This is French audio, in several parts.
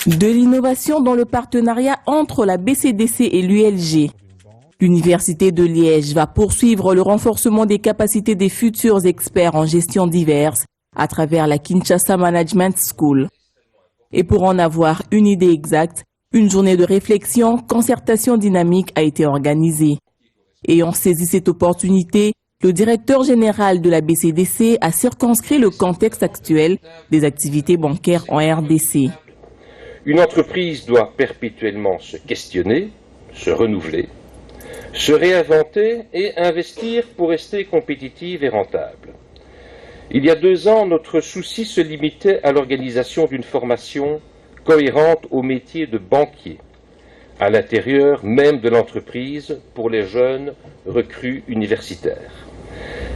De l'innovation dans le partenariat entre la BCDC et l'ULG. L'Université de Liège va poursuivre le renforcement des capacités des futurs experts en gestion diverse à travers la Kinshasa Management School. Et pour en avoir une idée exacte, une journée de réflexion, concertation dynamique a été organisée. Ayant saisi cette opportunité, le directeur général de la BCDC a circonscrit le contexte actuel des activités bancaires en RDC. Une entreprise doit perpétuellement se questionner, se renouveler, se réinventer et investir pour rester compétitive et rentable. Il y a 2 ans, notre souci se limitait à l'organisation d'une formation cohérente au métier de banquier, à l'intérieur même de l'entreprise pour les jeunes recrues universitaires.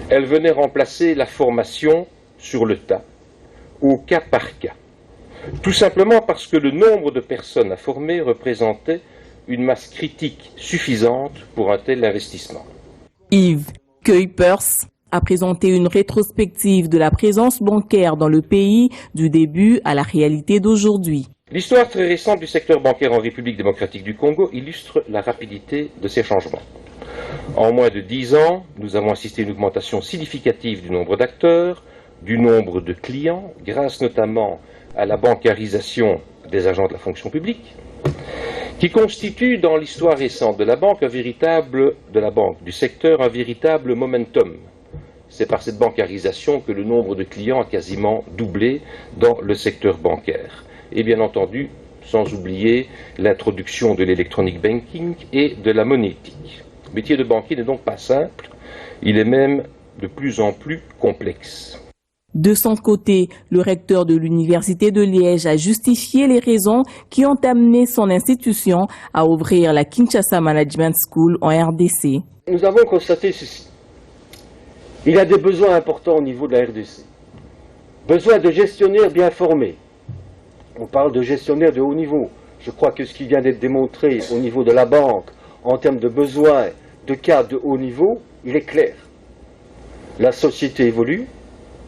Elle venait remplacer la formation sur le tas, au cas par cas. Tout simplement parce que le nombre de personnes à former représentait une masse critique suffisante pour un tel investissement. Yves Kuipers a présenté une rétrospective de la présence bancaire dans le pays du début à la réalité d'aujourd'hui. L'histoire très récente du secteur bancaire en République démocratique du Congo illustre la rapidité de ces changements. En moins de 10 ans, nous avons assisté à une augmentation significative du nombre d'acteurs, du nombre de clients, grâce notamment à la bancarisation des agents de la fonction publique, qui constitue dans l'histoire récente de la banque du secteur un véritable momentum. C'est par cette bancarisation que le nombre de clients a quasiment doublé dans le secteur bancaire. Et bien entendu, sans oublier l'introduction de l'électronic banking et de la monétique. Le métier de banquier n'est donc pas simple, il est même de plus en plus complexe. De son côté, le recteur de l'Université de Liège a justifié les raisons qui ont amené son institution à ouvrir la Kinshasa Management School en RDC. Nous avons constaté ceci. Il y a des besoins importants au niveau de la RDC. Besoin de gestionnaires bien formés. On parle de gestionnaires de haut niveau. Je crois que ce qui vient d'être démontré au niveau de la banque, en termes de besoins de cadres de haut niveau, il est clair. La société évolue.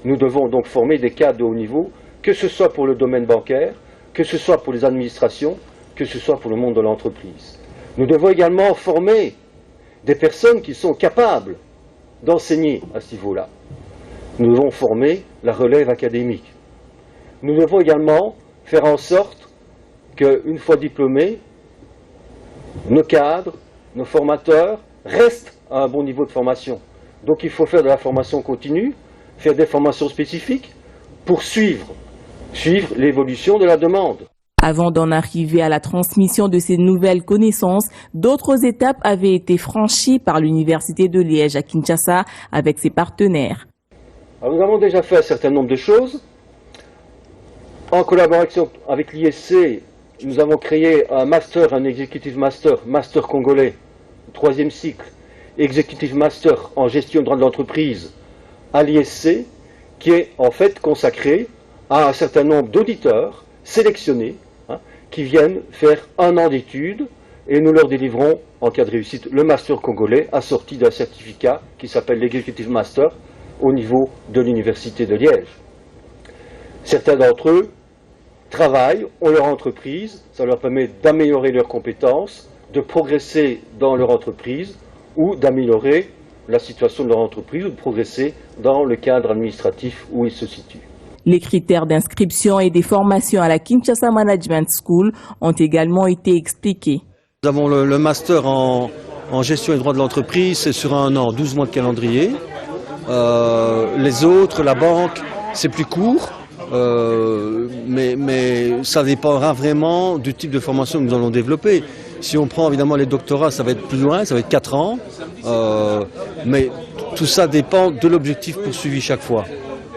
Nous devons donc former des cadres de haut niveau, que ce soit pour le domaine bancaire, que ce soit pour les administrations, que ce soit pour le monde de l'entreprise. Nous devons également former des personnes qui sont capables d'enseigner à ce niveau-là. Nous devons former la relève académique. Nous devons également faire en sorte qu'une fois diplômés, nos cadres, nos formateurs restent à un bon niveau de formation. Donc il faut faire de la formation continue, faire des formations spécifiques pour suivre l'évolution de la demande. Avant d'en arriver à la transmission de ces nouvelles connaissances, d'autres étapes avaient été franchies par l'Université de Liège à Kinshasa avec ses partenaires. Alors nous avons déjà fait un certain nombre de choses. En collaboration avec l'ISC, nous avons créé un master, un executive master, master congolais, 3e cycle, executive master en gestion de droit de l'entreprise à l'ISC, qui est en fait consacré à un certain nombre d'auditeurs sélectionnés qui viennent faire 1 an d'études et nous leur délivrons, en cas de réussite, le master congolais assorti d'un certificat qui s'appelle l'Executive Master au niveau de l'Université de Liège. Certains d'entre eux travaillent, ont leur entreprise, ça leur permet d'améliorer leurs compétences, de progresser dans leur entreprise ou d'améliorer la situation de leur entreprise ou de progresser dans le cadre administratif où ils se situent. Les critères d'inscription et des formations à la Kinshasa Management School ont également été expliqués. Nous avons le master en gestion et droit de l'entreprise, c'est sur 1 an, 12 mois de calendrier. Les autres, la banque, c'est plus court. mais ça dépendra vraiment du type de formation que nous allons développer. Si on prend évidemment les doctorats, ça va être plus loin, ça va être 4 ans, mais tout ça dépend de l'objectif poursuivi chaque fois.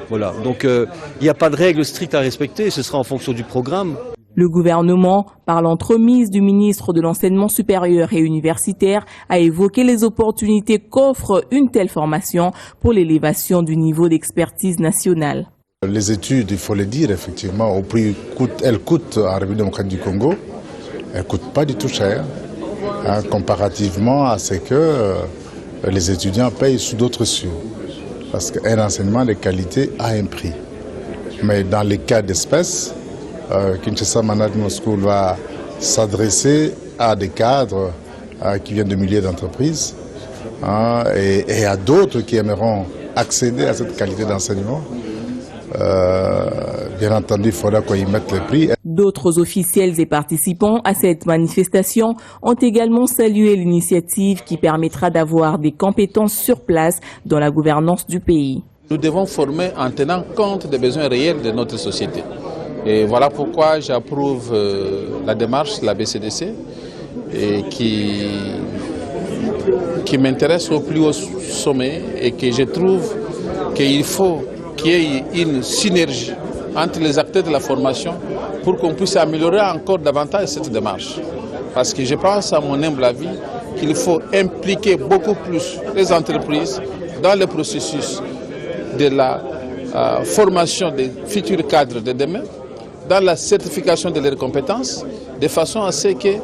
Voilà. Donc il n'y a pas de règle stricte à respecter, ce sera en fonction du programme. Le gouvernement, par l'entremise du ministre de l'Enseignement supérieur et universitaire, a évoqué les opportunités qu'offre une telle formation pour l'élévation du niveau d'expertise nationale. Les études, il faut le dire, effectivement, elles coûtent en République démocratique du Congo. Elles ne coûtent pas du tout cher, comparativement à ce que les étudiants payent sous d'autres cieux. Parce qu'un enseignement de qualité a un prix. Mais dans les cas d'espèce, Kinshasa Management School va s'adresser à des cadres qui viennent de milliers d'entreprises et à d'autres qui aimeront accéder à cette qualité d'enseignement. Bien entendu, il faudra qu'on y mette le prix. D'autres officiels et participants à cette manifestation ont également salué l'initiative qui permettra d'avoir des compétences sur place dans la gouvernance du pays. Nous devons former en tenant compte des besoins réels de notre société. Et voilà pourquoi j'approuve la démarche de la BCDC et qui m'intéresse au plus haut sommet et que je trouve qu'il faut qu'il y ait une synergie entre les acteurs de la formation pour qu'on puisse améliorer encore davantage cette démarche. Parce que je pense, à mon humble avis, qu'il faut impliquer beaucoup plus les entreprises dans le processus de la formation des futurs cadres de demain, dans la certification de leurs compétences, de façon à ce que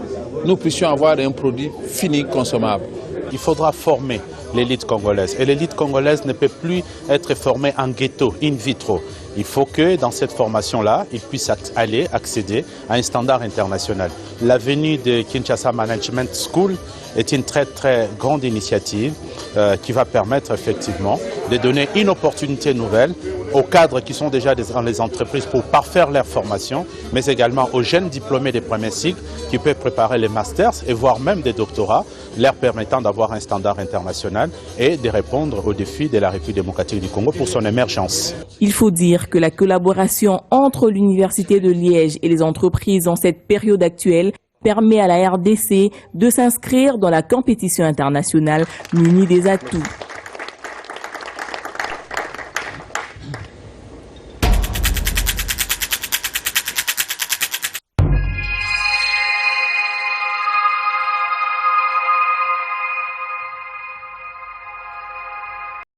nous puissions avoir un produit fini consommable. Il faudra former l'élite congolaise. Et l'élite congolaise ne peut plus être formée en ghetto, in vitro. Il faut que dans cette formation-là, ils puissent accéder à un standard international. La venue de Kinshasa Management School est une très très grande initiative qui va permettre effectivement de donner une opportunité nouvelle aux cadres qui sont déjà dans les entreprises pour parfaire leur formation, mais également aux jeunes diplômés des premiers cycles qui peuvent préparer les masters et voire même des doctorats, leur permettant d'avoir un standard international et de répondre aux défis de la République démocratique du Congo pour son émergence. Il faut dire que la collaboration entre l'Université de Liège et les entreprises en cette période actuelle permet à la RDC de s'inscrire dans la compétition internationale munie des atouts.